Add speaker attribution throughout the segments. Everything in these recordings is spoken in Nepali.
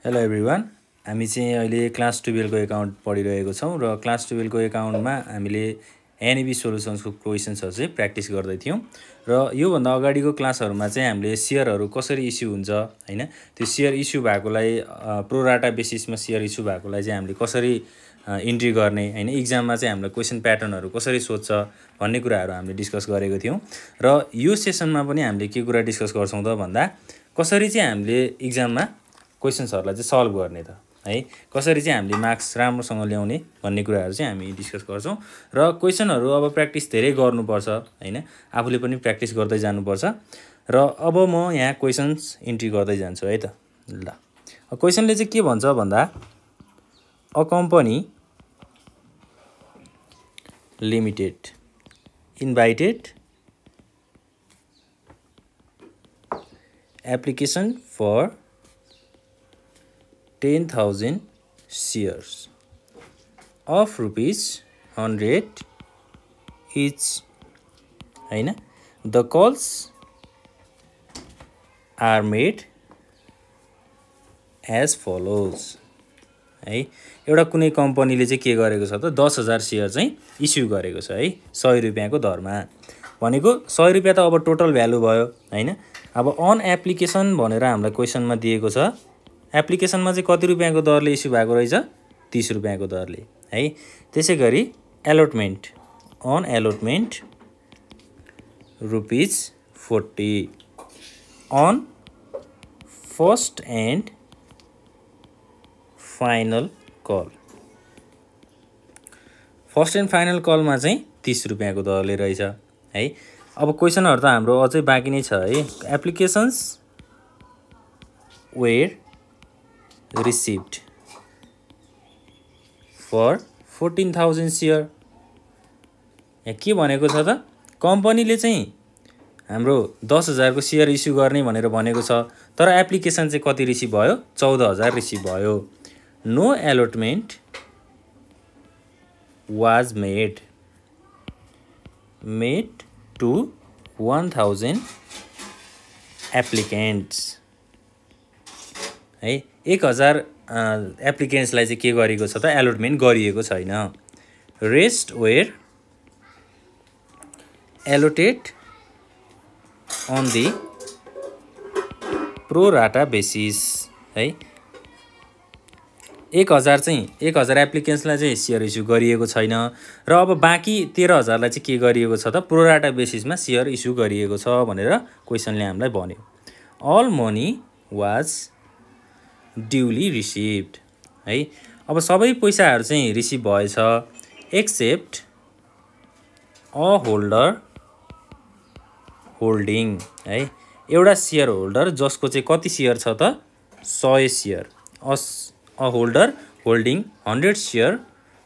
Speaker 1: हेलो एभ्रिवान, हामी चाहिँ अहिले क्लास 12 को एकाउन्ट पढिरहेको छौँ र क्लास 12 को एकाउन्टमा हामीले एनईबी सोलुसन्सको क्वेसन्सहरू चाहिँ प्र्याक्टिस गर्दै थियौँ र योभन्दा अगाडिको क्लासहरूमा चाहिँ हामीले सेयरहरू कसरी इस्यु हुन्छ हैन, त्यो सेयर इस्यु भएकोलाई प्रो राटा बेसिसमा सेयर इस्यु भएकोलाई चाहिँ हामीले कसरी इन्ट्री गर्ने हैन, इक्जाममा चाहिँ हामीलाई क्वेसन प्याटर्नहरू कसरी सोध्छ भन्ने कुराहरू हामीले डिस्कस गरेको थियौँ र यो सेसनमा पनि हामीले के कुरा डिस्कस गर्छौँ त भन्दा कसरी चाहिँ हामीले इक्जाममा क्वेसन्सहरूलाई चाहिँ सल्भ गर्ने त है, कसरी चाहिँ हामीले मार्क्स राम्रोसँग ल्याउने भन्ने कुराहरू चाहिँ हामी डिस्कस गर्छौँ र क्वेसनहरू अब प्र्याक्टिस धेरै गर्नुपर्छ हैन, आफूले पनि प्र्याक्टिस गर्दै जानुपर्छ र अब म यहाँ क्वेसन्स इन्ट्री गर्दै जान्छु है त। ल, क्वेसनले चाहिँ के भन्छ भन्दा a company limited invited application for 10,000 shares of rupees 100 each हैन, the calls are made as follows है। एउटा कुनै कम्पनीले चाहिँ के गरेको छ त 10,000 सेयर चाहिँ इस्यु गरेको छ है 100 रुपैयाँको दरमा, भनेको 100 रुपैयाँ त अब टोटल भ्यालु भयो हैन। अब अन एप्लिकेसन भनेर हामीलाई क्वेसनमा दिएको छ, एप्लिकेसनमा चाहिँ कति रुपैयाँको दरले इस्यु भएको रहेछ 30 रुपैयाँको दरले है। त्यसै गरी allotment on allotment rupees 40 on first and final call, first and final कलमा चाहिँ 30 रुपैयाँको दरले रहेछ है। अब क्वेसनहरू त हाम्रो अझै बाँकी नै छ है। Applications were received for 14,000 share, यहाँ के भनेको छ त कम्पनीले चाहिँ हाम्रो 10,000 को सेयर इस्यु गर्ने भनेर भनेको छ, तर एप्लिकेसन चाहिँ कति रिसिभ भयो 14,000 रिसिभ भयो। No allotment was made to 1,000 applicants है, 1000 एप्लिकेन्ट्सलाई चाहिँ के गरेको छ त एलोटमेन्ट गरिएको छैन। Rest were allotted on the pro rata basis है, 1000 एप्लिकेन्ट्सलाई चाहिँ सेयर इस्यु गरिएको छैन र अब बाँकी 13,000लाई चाहिँ के गरिएको छ त प्रो राटा बेसिसमा सेयर इस्यु गरिएको छ भनेर क्वेसनले हामीलाई भन्यो। All money was duly received है, अब सबै पैसाहरू चाहिँ रिसिभ भएछ एक्सेप्ट अ होल्डर होल्डिङ है, एउटा सेयर होल्डर जसको चाहिँ कति सेयर छ त 100 share, a holder holding 100 share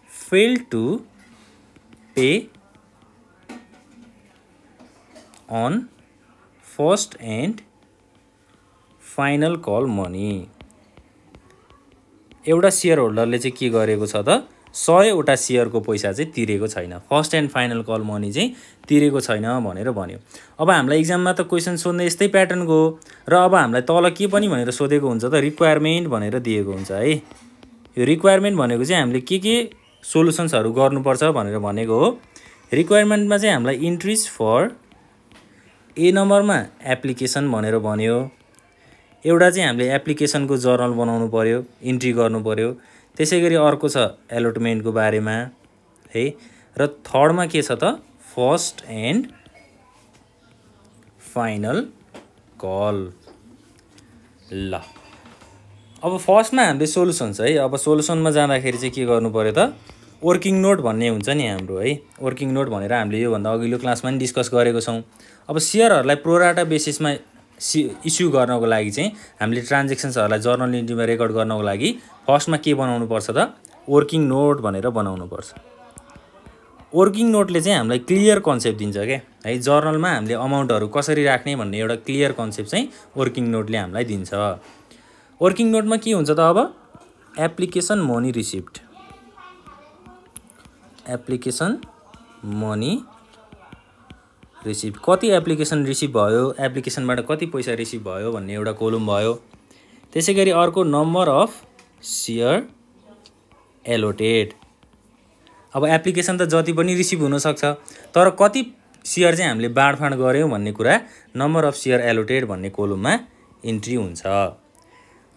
Speaker 1: fail to pay on first and final call money, एउटा सेयर होल्डरले चाहिँ के गरेको छ त 100वटा सेयरको पैसा चाहिँ तिरेको छैन, first and final call money चाहिँ तिरेको छैन भनेर भन्यो। अब हामीलाई इक्जाममा त क्वेसन सोध्ने यस्तै प्याटर्नको हो र अब हामीलाई तल के पनि भनेर सोधेको हुन्छ त रिक्वायरमेन्ट भनेर दिएको हुन्छ है। यो रिक्वायरमेन्ट भनेको चाहिँ हामीले के सोलुसन्सहरू गर्नुपर्छ भनेर भनेको हो। रिक्वायरमेन्टमा चाहिँ हामीलाई इन्ट्रिज फर ए नम्बरमा एप्लिकेसन भनेर भन्यो, एउटा चाहिँ हामीले एप्लिकेसनको जर्नल बनाउनु पर्यो, इन्ट्री गर्नु पर्यो। त्यसै गरी अर्को छ एलोटमेन्टको बारेमा है र थर्डमा के छ त फर्स्ट एन्ड फाइनल कल। ल, अब फर्स्टमा हामीले सोलुसन्स है, अब सोलुसनमा जाँदाखेरि चाहिँ के गर्नु पर्यो त वर्किङ नोट भन्ने हुन्छ नि हाम्रो है, वर्किङ नोट भनेर हामीले योभन्दा अघिल्लो क्लासमा पनि डिस्कस गरेको छौँ। अब सेयरहरूलाई प्रोराटा बेसिसमा इस्यु गर्नको लागि चाहिँ हामीले ट्रान्जेक्सन्सहरूलाई जर्नल इन्ट्रीमा रेकर्ड गर्नको लागि फर्स्टमा के बनाउनु पर्छ त वर्किङ नोट भनेर बनाउनु पर्छ। वर्किङ नोटले चाहिँ हामीलाई क्लियर कन्सेप्ट दिन्छ क्या है, जर्नलमा हामीले अमाउन्टहरू कसरी राख्ने भन्ने एउटा क्लियर कन्सेप्ट चाहिँ वर्किङ नोटले हामीलाई दिन्छ। वर्किङ नोटमा के हुन्छ त अब application money received, application money receive कति एप्लिकेसन रिसिभ भयो, एप्लिकेसनबाट कति पैसा रिसिभ भयो भन्ने एउटा कोलम भयो। त्यसैगरी अर्को नम्बर अफ सेयर एलोटेड। अब एप्लिकेसन त जति पनि रिसिभ हुन सक्छ, तर कति सेयर चाहिँ हामीले बाँडफाँड गर्यौं भन्ने कुरा नम्बर अफ सेयर एलोटेड भन्ने कोलममा इन्ट्री हुन्छ।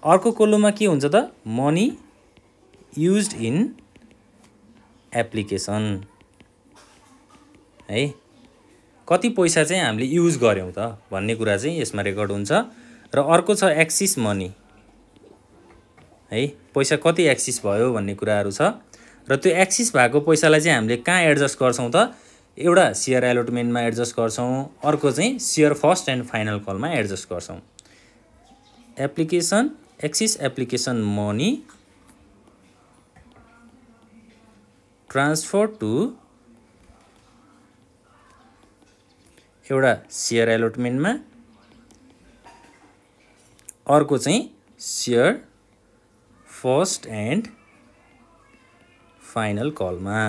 Speaker 1: अर्को कोलममा के हुन्छ त मनी युज्ड इन एप्लिकेसन है, कति पैसा चाहिँ हामीले युज गर्यौं त भन्ने कुरा चाहिँ यसमा रेकर्ड हुन्छ। र अर्को छ एक्सिस मनी है, पैसा कति एक्सिस भयो भन्ने कुराहरु छ। र त्यो एक्सिस भएको पैसालाई चाहिँ हामीले कहाँ एडजस्ट गर्छौं त, एउटा शेयर एलोटमेन्टमा एडजस्ट गर्छौं, अर्को चाहिँ शेयर फर्स्ट एन्ड फाइनल कलमा एडजस्ट गर्छौं। Application excess application money transfer to एउटा शेयर एलोटमेन्टमा, अर्को चाहिँ शेयर फर्स्ट एन्ड फाइनल कलमा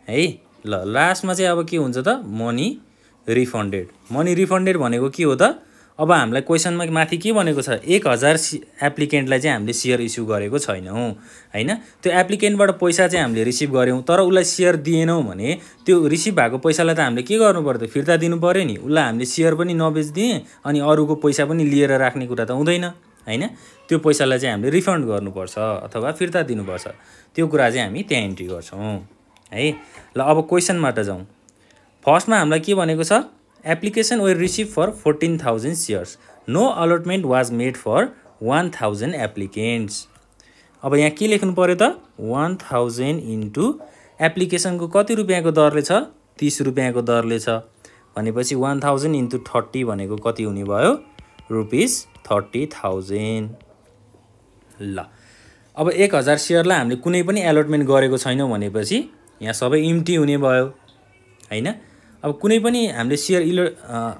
Speaker 1: है। ल लास्टमा चाहिँ अब के हुन्छ त मनी रिफन्डेड। मनी रिफन्डेड भनेको के हो त, अब हामीलाई क्वेशनमा माथि के भनेको छ 1000 एप्लिकेन्टलाई चाहिँ हामीले शेयर इस्यु गरेको छैनौं हैन। त्यो एप्लिकेन्टबाट पैसा चाहिँ हामीले रिसिभ गर्यौं, तर उलाई शेयर दिएनौं भने त्यो रिसिभ भएको पैसालाई त हामीले के गर्नु पर्यो, फिर्ता दिनु पर्यो नि। उलाई हामीले शेयर पनि नबेच्दिए अनि अरुको पैसा पनि लिएर राख्ने कुरा त हुँदैन हैन। त्यो पैसालाई चाहिँ हामीले रिफन्ड गर्नुपर्छ अथवा फिर्ता दिनुपर्छ, त्यो कुरा चाहिँ हामी त्यहाँ एन्ट्री गर्छौं है। ल अब क्वेशनमा त जाउँ। फर्स्टमा हामीलाई के भनेको छ, application were receive for 14,000 shares, no allotment was made for 1000 applicants. अब यहाँ के लेख्नु पर्यो त 1000 इन्टु एप्लिकेसनको कति रुपैयाँको दरले छ, 30 रुपैयाँको दरले छ भनेपछि 1000 इन्टु 30 भनेको कति हुने भयो, ₹30,000। ल अब 1000 शेयरलाई हामीले कुनै पनि एलोटमेन्ट गरेको छैनौं भनेपछि यहाँ सबै इम्टी हुने भयो हैन। अब कुनै पनि हामीले शेयर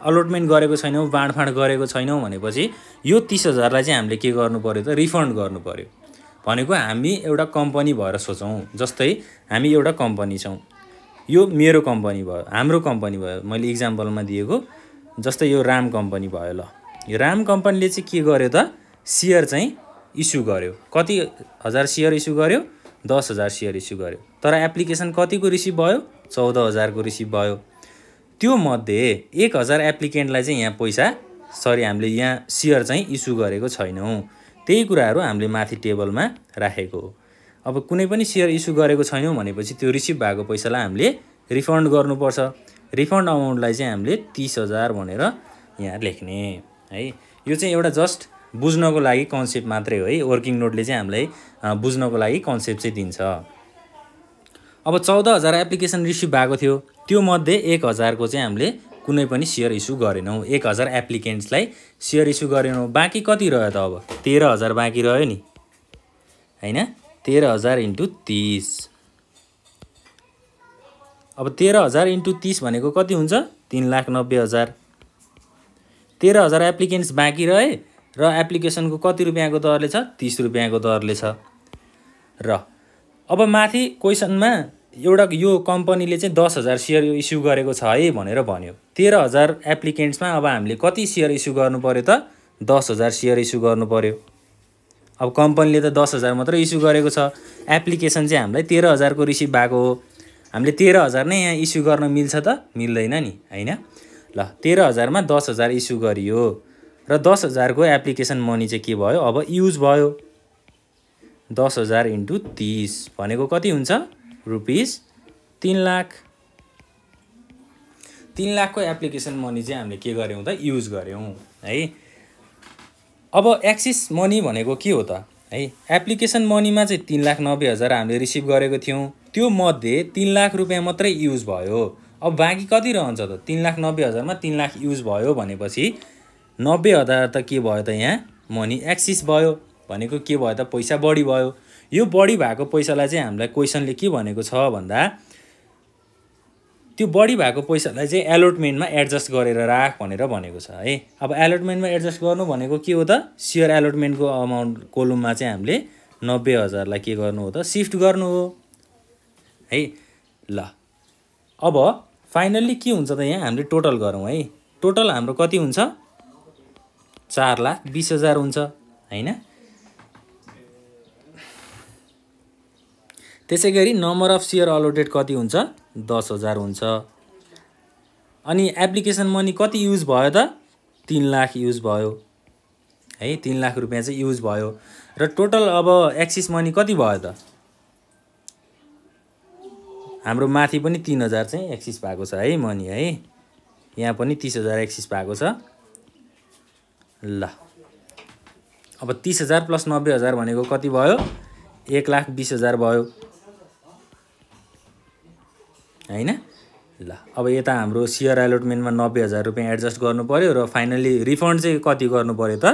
Speaker 1: अलटमेन्ट गरेको छैनौं, बाँडफाँड गरेको छैनौं भनेपछि यो 30,000 लाई चाहिँ हामीले के गर्नु पर्यो त, रिफन्ड गर्नु पर्यो। भनेको हामी एउटा कम्पनी भएर सोचौं, जस्तै हामी एउटा कम्पनी छौं, यो मेरो कम्पनी भयो, हाम्रो कम्पनी भयो, मैले एक्जाम्पलमा दिएको जस्तै यो राम कम्पनी भयो। ल यो राम कम्पनीले चाहिँ के गर्यो त, शेयर चाहिँ इस्यु गर्यो, कति हजार शेयर इस्यु गर्यो, 10,000 शेयर इस्यु गर्यो, तर एप्लिकेसन कतिको रिसिभ भयो, 14,000 को रिसिभ भयो। त्यो मध्ये 1000 एप्लिकेन्टलाई चाहिँ यहाँ पैसा हामीले यहाँ शेयर चाहिँ इस्यु गरेको छैनौं, त्यही कुराहरु हामीले माथि टेबलमा राखेको हो। अब कुनै पनि शेयर इस्यु गरेको छैनौं भनेपछि त्यो रिसिभ भएको पैसालाई हामीले रिफन्ड गर्नुपर्छ। रिफन्ड अमाउन्टलाई चाहिँ हामीले 30,000 भनेर यहाँ लेख्ने है। यो चाहिँ एउटा जस्ट बुझ्नको लागि कन्सेप्ट मात्रै हो है, वर्किङ नोटले चाहिँ हामीलाई बुझ्नको लागि कन्सेप्ट चाहिँ दिन्छ। अब 14,000 एप्लिकेसन रिसिभ भएको थियो, त्यो मध्ये 1000 को चाहिँ हामीले कुनै पनि शेयर इस्यु गरेनौं, 1000 एप्लिकेन्ट्सलाई शेयर इस्यु गरेनौं। बाँकी कति रह्यो त, अब 13,000 बाँकी रह्यो नि हैन। 13,000 इन्टु 30, अब 13,000 इन्टु 30 भनेको कति हुन्छ, 3,90,000। 13,000 एप्लिकेन्ट्स बाँकी रहे र एप्लिकेसनको कति रुपैयाँको दरले छ, 30 रुपैयाँको दरले छ। र अब माथि क्वेशनमा एउटा यो कम्पनीले चाहिँ 10,000 शेयर इस्यु गरेको छ है भनेर भन्यो। 13,000 एप्लिकेन्ट्समा अब हामीले कति शेयर इस्यु गर्नु पर्यो त, 10,000 शेयर इस्यु गर्नु पर्यो। अब कम्पनीले त 10,000 मात्र इस्यु गरेको छ, एप्लिकेसन चाहिँ हामीलाई 13,000 को रिसिभ भएको हो। हामीले 13,000 नै यहाँ इस्यु गर्न मिल्छ त, मिल्दैन नि हैन। ल 13,000 मा 10,000 इस्यु गरियो र 10,000 को एप्लिकेसन मनी चाहिँ के भयो, अब युज भयो। 10,000 इन्टु 30 भनेको कति हुन्छ, ₹3 लाख। 3 लाख को एप्लिकेसन मनी चाहिँ हामीले के गर्यौं त, युज गर्यौं है। अब एक्सिस मनी भनेको के हो त है, एप्लिकेसन मनीमा चाहिँ 3,90,000 हामीले रिसिभ गरेको थियौं, त्यो मध्ये 3 लाख रुपैयाँ मात्रै युज भयो। अब बाँकी कति रहन्छ त, 3,90,000 मा 3 लाख युज भयो भनेपछि 90,000 त के भयो त, यहाँ मनी एक्सिस भयो भनेको के भयो त, पैसा बढी भयो। यो बढी भएको पैसालाई चाहिँ हामीलाई क्वेशनले के भनेको छ भन्दा, त्यो बढी भएको पैसालाई चाहिँ एलोटमेन्टमा एडजस्ट गरेर राख भनेर भनेको छ है। अब एलोटमेन्टमा एडजस्ट गर्नु भनेको के हो त, शेयर एलोटमेन्टको अमाउन्ट कोलममा चाहिँ हामीले 90,000 लाई के गर्नु हो त, शिफ्ट गर्नु हो है। ल अब फाइनल्ली के हुन्छ त, यहाँ हामीले टोटल गरौँ है। टोटल हाम्रो कति हुन्छ, 4,20,000 हुन्छ हैन। त्यसैगरी नम्बर अफ शेयर अलोटेड कति हुन्छ 10,000 हुन्छ। अनि एप्लिकेसन मनी कति युज भयो त 3 लाख युज भयो है। 3 लाख रुपैयाँ चाहिँ युज भयो र टोटल अब एक्सिस मनी कति भयो त हाम्रो माथि पनि 3,000 चाहिँ एक्सिस भएको छ है मनी है। यहाँ पनि 30,000 एक्सिस भएको छ। ल अब 30,000 प्लस 90,000 भनेको कति भयो 1,20,000 भयो हैन। ल अब यता हाम्रो शेयर एलोटमेन्टमा 90,000 रुपैयाँ एडजस्ट गर्नु पर्यो र फाइनली रिफन्ड चाहिँ कति गर्नु पर्यो त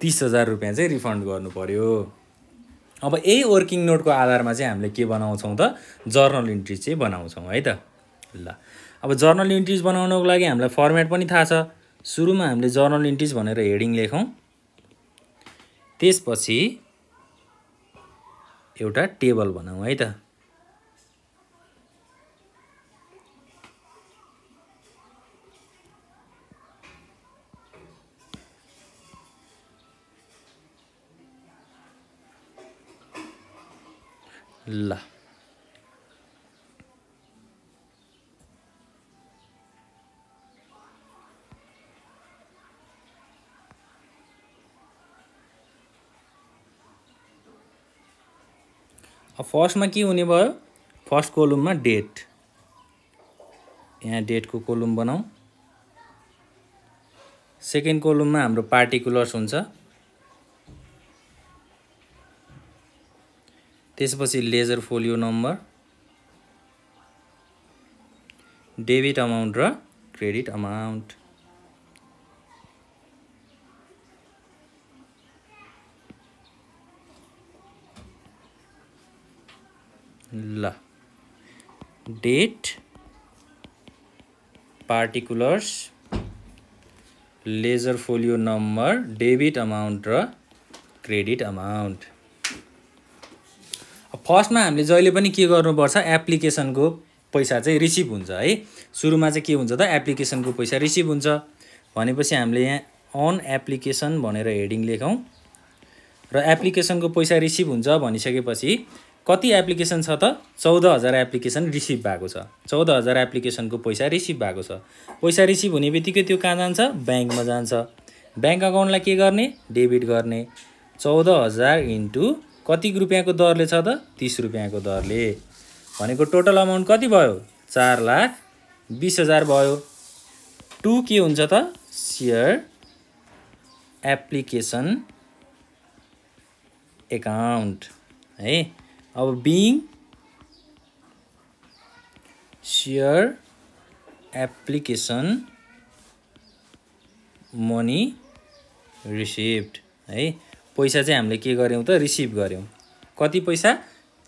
Speaker 1: 30,000 रुपैयाँ चाहिँ रिफन्ड गर्नु पर्यो। अब यही वर्किङ नोटको आधारमा चाहिँ हामीले के बनाउँछौँ त जर्नल इन्ट्री चाहिँ बनाउँछौँ है त। ल अब जर्नल इन्ट्रिज बनाउनको लागि हामीलाई फर्मेट पनि थाहा छ। सुरुमा हामीले जर्नल इन्ट्रिज भनेर हेडिङ लेखौँ, त्यसपछि एउटा टेबल बनाऊ है त। ल अब फर्स्टमा के हुने भयो फर्स्ट कोलममा डेट, यहाँ डेटको कोलम बनाऊ। सेकेन्ड कोलममा हाम्रो पार्टिकुलर्स हुन्छ, त्यसपछि ledger folio number, debit amount र क्रेडिट अमाउन्ट। ल date, particulars, ledger folio number, debit amount र क्रेडिट अमाउन्ट। फर्स्टमा हामीले जहिले पनि के गर्नुपर्छ एप्लिकेसनको पैसा चाहिँ रिसिभ हुन्छ है। सुरुमा चाहिँ के हुन्छ त एप्लिकेसनको पैसा रिसिभ हुन्छ भनेपछि हामीले यहाँ अन एप्लिकेसन भनेर हेडिङ लेखौँ र एप्लिकेसनको पैसा रिसिभ हुन्छ भनिसकेपछि कति एप्लिकेसन छ त 14,000 एप्लिकेसन रिसिभ भएको छ। 14,000 एप्लिकेसनको पैसा रिसिभ भएको छ। पैसा रिसिभ हुने बित्तिकै त्यो कहाँ जान्छ ब्याङ्कमा जान्छ। ब्याङ्क अकाउन्टलाई के गर्ने डेबिट गर्ने। 14,000 इन्टु कति रुपैयाँको दरले छ त 30 रुपैयाँको दरले भनेको टोटल अमाउन्ट कति भयो 4,20,000 भयो। 2 के हुन्छ त शेयर एप्लिकेसन एकाउन्ट है। अब being share application money received है। पैसा चाहिँ हामीले के गर्यौं त रिसिभ गर्यौं। कति पैसा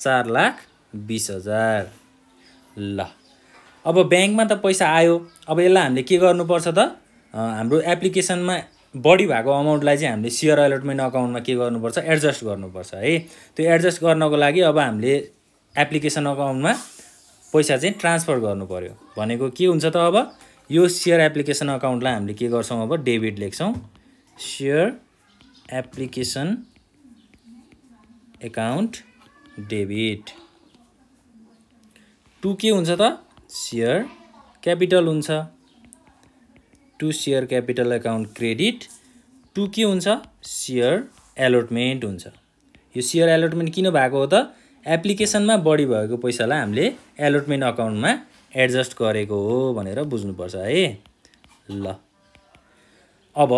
Speaker 1: 4,20,000। ल अब ब्याङ्कमा त पैसा आयो। अब यसलाई हामीले के गर्नुपर्छ त हाम्रो एप्लिकेसनमा बढी भएको अमाउन्टलाई चाहिँ हामीले शेयर अलटमेन्ट अकाउन्टमा के गर्नुपर्छ एडजस्ट गर्नुपर्छ है। त्यो एडजस्ट गर्नको लागि अब हामीले एप्लिकेसन अकाउन्टमा पैसा चाहिँ ट्रान्सफर गर्नु पर्यो भनेको के हुन्छ त अब यो शेयर एप्लिकेसन अकाउन्टलाई हामीले के गर्छौं अब डेबिट लेख्छौं। Share application account debit. 2 के हुन्छ त शेयर क्यापिटल हुन्छ। 2 शेयर क्यापिटल एकाउन्ट क्रेडिट। 2 के हुन्छ शेयर एलोटमेन्ट हुन्छ। यो शेयर एलोटमेन्ट किन भएको हो त एप्लिकेसनमा बढी भएको पैसालाई हामीले एलोटमेन्ट अकाउन्टमा एडजस्ट गरेको हो भनेर बुझ्नुपर्छ है। ल अब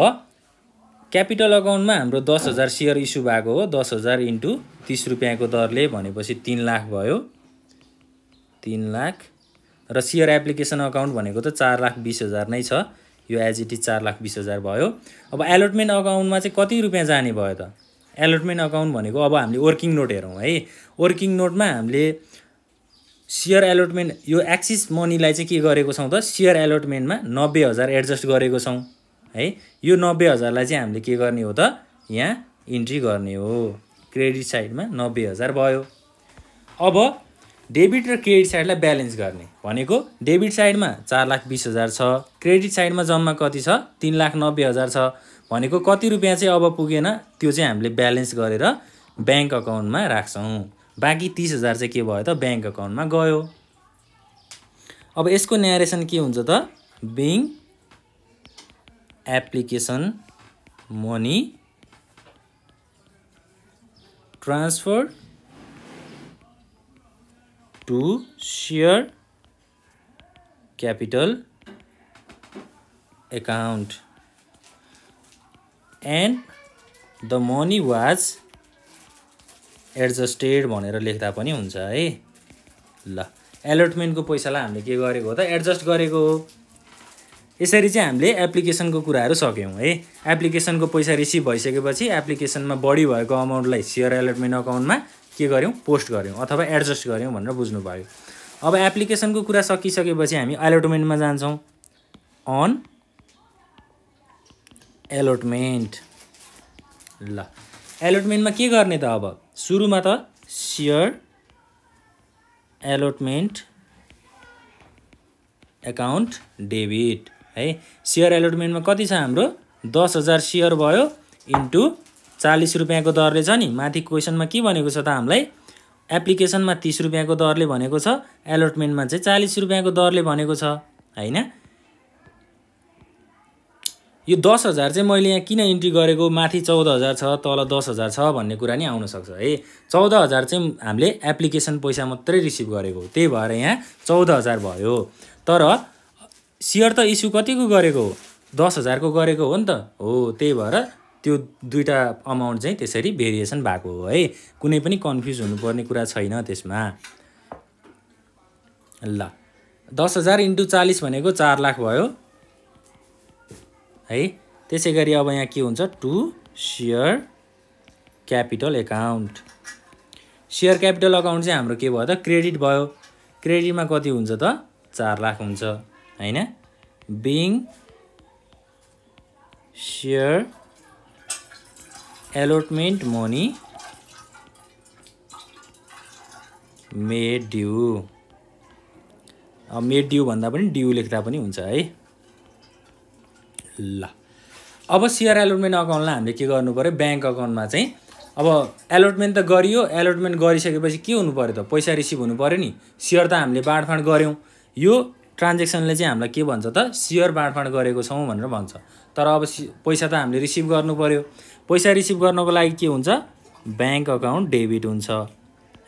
Speaker 1: क्यापिटल अकाउन्टमा हाम्रो 10,000 शेयर इस्यु भएको हो। 10,000 इन्टु 30 रुपैयाँको दरले भनेपछि 3 लाख भयो। 3 लाख र शेयर एप्लिकेसन अकाउन्ट भनेको त 4,20,000 नै छ। यो एज इट इज 4,20,000 भयो। अब एलोटमेन्ट अकाउन्टमा चाहिँ कति रुपैयाँ जाने भयो त एलोटमेन्ट अकाउन्ट भनेको अब हामीले वर्किङ नोट हेरौँ है। वर्किङ नोटमा हामीले शेयर एलोटमेन्ट यो एक्सिस मनीलाई चाहिँ के गरेको छौँ त शेयर एलोटमेन्टमा 90,000 एडजस्ट गरेको छौँ है। यो 90,000 लाई चाहिँ हामीले के गर्ने हो त यहाँ इन्ट्री गर्ने हो। क्रेडिट साइडमा 90,000 भयो। अब डेबिट र क्रेडिट साइडलाई ब्यालेन्स गर्ने भनेको डेबिट साइडमा 4,20,000 छ, क्रेडिट साइडमा जम्मा कति छ 3,90,000 छ भनेको कति रुपैयाँ चाहिँ अब पुगेन त्यो चाहिँ हामीले ब्यालेन्स गरेर ब्याङ्क अकाउन्टमा राख्छौँ। बाँकी 30,000 चाहिँ के भयो त ब्याङ्क अकाउन्टमा गयो। अब यसको न्यारेसन के हुन्छ त being application money transfer to share capital account and the money was adjusted भनेर लेख्दा पनि हुन्छ है। ल एलोटमेन्टको पैसालाई हामीले के गरेको हो त एडजस्ट गरेको हो। यसरी चाहिँ हामीले एप्लिकेसनको कुराहरू सक्यौँ है। एप्लिकेसनको पैसा रिसिभ भइसकेपछि एप्लिकेसनमा बढी भएको अमाउन्टलाई सेयर एलोटमेन्ट अकाउन्टमा के गर्यौँ पोस्ट गर्यौँ अथवा एडजस्ट गर्यौँ भनेर बुझ्नु भयो। अब एप्लिकेसनको कुरा सकिसकेपछि हामी एलोटमेन्टमा जान्छौँ। अन एलोटमेन्ट ल एलोटमेन्टमा के गर्ने त अब सुरुमा त सेयर एलोटमेन्ट एकाउन्ट डेबिट है। सेयर एलोटमेन्टमा कति छ हाम्रो 10,000 सेयर भयो इन्टु 40 रुपियाँको दरले छ नि। माथि क्वेसनमा के भनेको छ त हामीलाई एप्लिकेसनमा 30 रुपियाँको दरले भनेको छ, एलोटमेन्टमा चाहिँ 40 रुपियाँको दरले भनेको छ हैन। यो 10,000 चाहिँ मैले यहाँ किन इन्ट्री गरेको माथि 14,000 छ तल 10,000 छ भन्ने कुरा नि आउन सक्छ है। 14,000 चाहिँ हामीले एप्लिकेसन पैसा मात्रै रिसिभ गरेको त्यही भएर यहाँ 14,000 भयो। तर सेयर त इस्यु कतिको गरेको हो 10,000 को गरेको हो नि त हो। त्यही भएर त्यो दुईटा अमाउन्ट चाहिँ त्यसरी भेरिएसन भएको हो है। कुनै पनि कन्फ्युज हुनुपर्ने कुरा छैन त्यसमा। ल 10,000 इन्टु 40 भनेको 4 लाख भयो है। त्यसै गरी अब यहाँ के हुन्छ to share capital account. Share capital account चाहिँ हाम्रो के भयो त क्रेडिट भयो। क्रेडिटमा कति हुन्छ त 4 लाख हुन्छ हैन। Being share allotment money made due. Made due भन्दा पनि ड्यू लेख्दा पनि हुन्छ है। ल अब सेयर एलोटमेन्ट अकाउन्टलाई हामीले के गर्नु पर्यो ब्याङ्क अकाउन्टमा चाहिँ अब एलोटमेन्ट त गरियो। एलोटमेन्ट गरिसकेपछि के हुनु पर्यो त पैसा रिसिभ हुनु पर्यो नि। सेयर त हामीले बाँडफाँड गऱ्यौँ। यो ट्रान्जेक्सनले चाहिँ हामीलाई के भन्छ त सेयर बाँडफाँड गरेको छौँ भनेर भन्छ। तर अब पैसा त हामीले रिसिभ गर्नु पर्यो। पैसा रिसिभ गर्नको लागि के हुन्छ ब्याङ्क अकाउन्ट डेबिट हुन्छ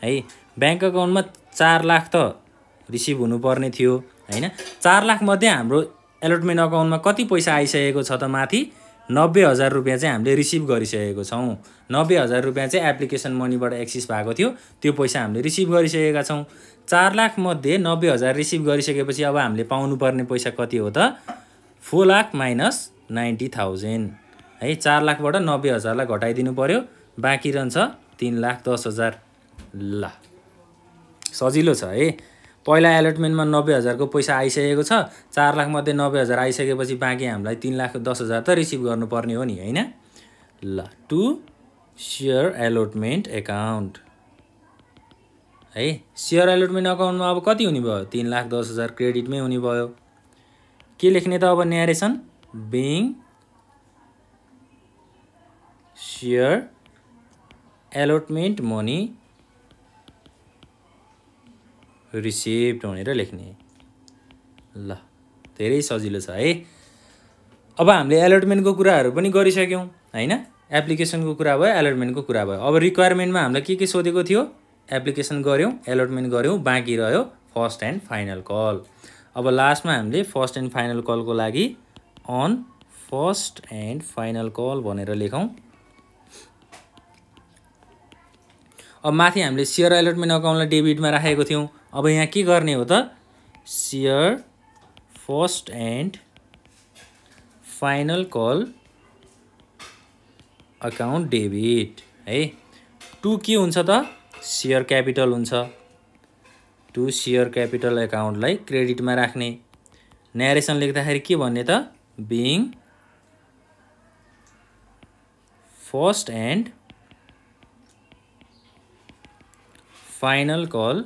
Speaker 1: है। ब्याङ्क अकाउन्टमा 4 लाख त रिसिभ हुनुपर्ने थियो हैन। 4 लाख मध्ये हाम्रो एलोटमेन्ट अकाउन्टमा कति पैसा आइसकेको छ त माथि 90,000 रुपियाँ चाहिँ हामीले रिसिभ गरिसकेको छौँ। 90,000 रुपियाँ चाहिँ एप्लिकेसन मनीबाट एक्सिस भएको थियो त्यो पैसा हामीले रिसिभ गरिसकेका छौँ। 4 लाख मध्ये 90,000 रिसिभ गरिसकेपछि अब हामीले पाउनुपर्ने पैसा कति हो त 4 लाख माइनस 90,000 है। 4 लाखबाट 90,000लाई घटाइदिनु पर्यो बाँकी रहन्छ 3,10,000। ल सजिलो छ है। पहिला एलोटमेन्टमा 90,000 को पैसा आइसकेको छ। 4 लाख मध्ये 90,000 आइसकेपछि बाँकी हामीलाई 3,10,000 त रिसिभ गर्नुपर्ने हो नि हैन। ल टु सेयर एलोटमेन्ट एकाउन्ट है। सेयर एलोटमेन्ट अकाउन्टमा अब कति हुने भयो 3,10,000 क्रेडिटमै हुने भयो। के लेख्ने त अब narration being share allotment money receipt भनेर लेख्ने। ल धेरै सजिलो छ है। अब हामीले एलोटमेन्टको कुराहरू पनि गरिसक्यौँ हैन। एप्लिकेसनको कुरा भयो एलोटमेन्टको कुरा भयो। अब रिक्वायरमेन्टमा हामीलाई के सोधेको थियो एप्लिकेसन गऱ्यौँ एलोटमेन्ट गऱ्यौँ बाँकी रह्यो फर्स्ट एन्ड फाइनल कल। अब लास्टमा हामीले फर्स्ट एन्ड फाइनल कलको लागि on first and final call भनेर लेखौँ। अब माथि हामीले सेयर एलोटमेन्ट अकाउन्टलाई डेबिटमा राखेको थियौँ। अब यहाँ के गर्ने हो त share first and final call account debit है। टु के हुन्छ त सेयर क्यापिटल हुन्छ। टु सेयर क्यापिटल एकाउन्टलाई क्रेडिटमा राख्ने। न्यारेसन लेख्दाखेरि के भन्ने त being first and final call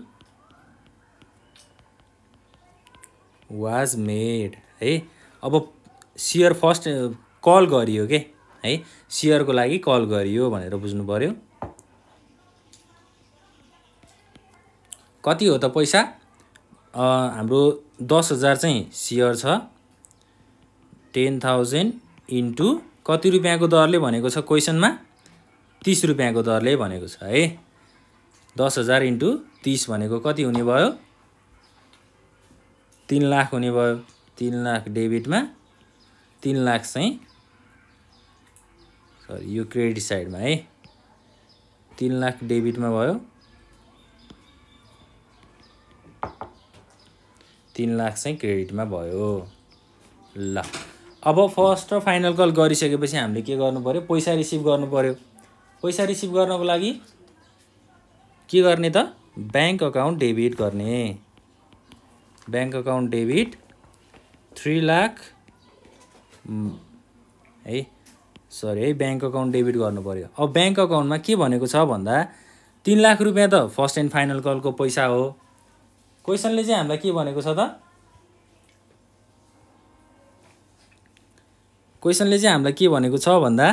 Speaker 1: was made है। अब सेयर फर्स्ट कल गरियो के है, सेयरको लागि कल गरियो भनेर बुझ्नु पर्यो। कति हो त पैसा? हाम्रो 10,000 चाहिँ सेयर छ, 10,000 इन्टु कति रुपियाँको दरले भनेको छ क्वेसनमा? 30 रुपियाँको दरले भनेको छ है। 10,000 इन्टु 30 भनेको कति हुने भयो? 3 लाख हुने भयो। 3 लाख डेबिटमा, 3 लाख चाहिँ सरी यो क्रेडिट साइडमा है, 3 लाख डेबिटमा भयो, 3 लाख चाहिँ क्रेडिटमा भयो। ल अब फर्स्ट र फाइनल कल गरिसकेपछि हामीले के गर्नु पर्यो? पैसा रिसिभ गर्नु पर्यो। पैसा रिसिभ गर्नको लागि के गर्ने त? ब्याङ्क अकाउन्ट डेबिट गर्ने। ब्याङ्क अकाउन्ट डेबिट 3 लाख है, सरी है, ब्याङ्क अकाउन्ट डेबिट गर्नु पर्यो। अब ब्याङ्क अकाउन्टमा के भनेको छ भन्दा 3 लाख रुपियाँ त फर्स्ट एन्ड फाइनल कलको पैसा हो। क्वेसनले चाहिँ हामीलाई के भनेको छ त? क्वेसनले चाहिँ हामीलाई के भनेको छ भन्दा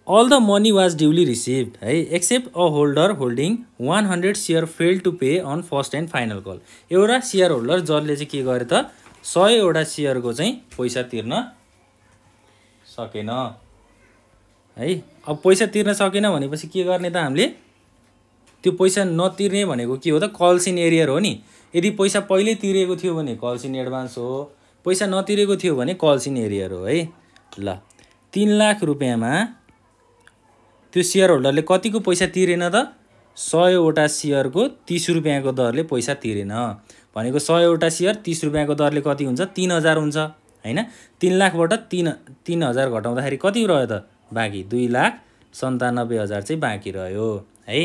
Speaker 1: all the money was duly received है, except a holder holding 100 share failed to pay on first and final call। एउटा सेयर होल्डर जसले चाहिँ के गरे त 100 वटा सेयरको चाहिँ पैसा तिर्न सकेन है। अब पैसा तिर्न सकेन भनेपछि के गर्ने त? हामीले त्यो पैसा नतिर्ने भनेको के हो त? कल्स इन एरियर हो नि। यदि पैसा पहिले तिरेको थियो भने कल्स इन एडभान्स हो, पैसा नतिरेको थियो भने कल्स इन एरियर हो है। ल 3 लाख रुपियाँमा त्यो सेयर होल्डरले कतिको पैसा तिरेन त? 100 वटा सेयरको 30 रुपियाँको दरले पैसा तिरेन भनेको 100 वटा सेयर 30 रुपियाँको दरले कति हुन्छ? 3,000 हुन्छ हैन। 3 लाखबाट 3,000 घटाउँदाखेरि कति रह्यो त? बाँकी 2,97,000 चाहिँ बाँकी रह्यो है।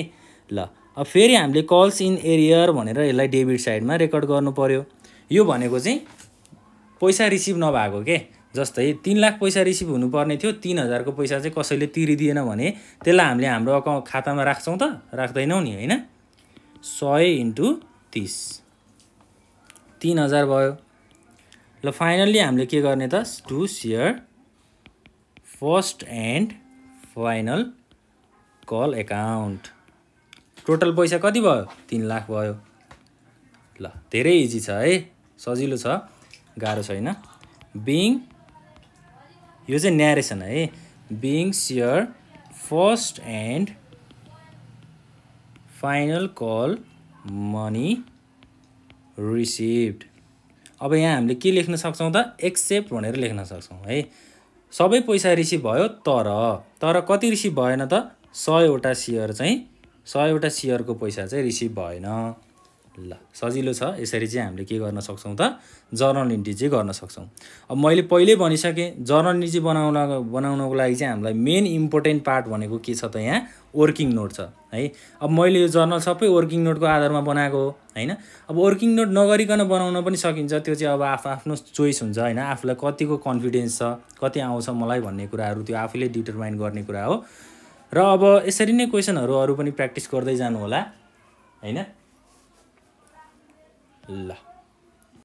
Speaker 1: ल अब फेरि हामीले कल्स इन एरियर भनेर यसलाई डेबिट साइडमा रेकर्ड गर्नु पर्यो। यो भनेको चाहिँ पैसा रिसिभ नभएको के। जस्तै 3 लाख पैसा रिसिभ हुनुपर्ने थियो, 3,000 को पैसा चाहिँ कसैले तिरिदिएन भने त्यसलाई हामीले हाम्रो अकाउन्ट खातामा राख्छौँ त? राख्दैनौँ नि हैन। 100 इन्टु 30 3,000 भयो। ल फाइनल्ली हामीले के गर्ने त? To share first and final call account. Total पैसा कति भयो? 3 लाख भयो। ल धेरै इजी छ है, सजिलो छ, गाह्रो छैन। बिङ, यो चाहिँ न्यारेसन है, being share first and final call money received. अब यहाँ हामीले के लेख्न सक्छौँ त? एक्सेप्ट भनेर लेख्न सक्छौँ है। सबै पैसा रिसिभ भयो, तर कति रिसिभ भएन त? 100 वटा सेयर चाहिँ 100 वटा सेयरको पैसा चाहिँ रिसिभ भएन। ल सजिलो छ। यसरी चाहिँ हामीले के गर्न सक्छौँ त? जर्नल इन्ट्री चाहिँ गर्न सक्छौँ। अब मैले पहिल्यै भनिसकेँ, जर्नल इन्ट्री बनाउनको लागि चाहिँ हामीलाई मेन इम्पोर्टेन्ट पार्ट भनेको के छ त? यहाँ वर्किङ नोट छ है। अब मैले यो जर्नल सबै वर्किङ नोटको आधारमा बनाएको हो हैन। अब वर्किङ नोट नगरिकन बनाउन पनि सकिन्छ, त्यो चाहिँ अब आफ्नो चोइस हुन्छ हैन। आफूलाई कतिको कन्फिडेन्स छ, कति आउँछ मलाई भन्ने कुराहरू त्यो आफूले डिटरमाइन गर्ने कुरा हो। र अब यसरी नै क्वेसनहरू अरू पनि प्र्याक्टिस गर्दै जानु होला हैन। ल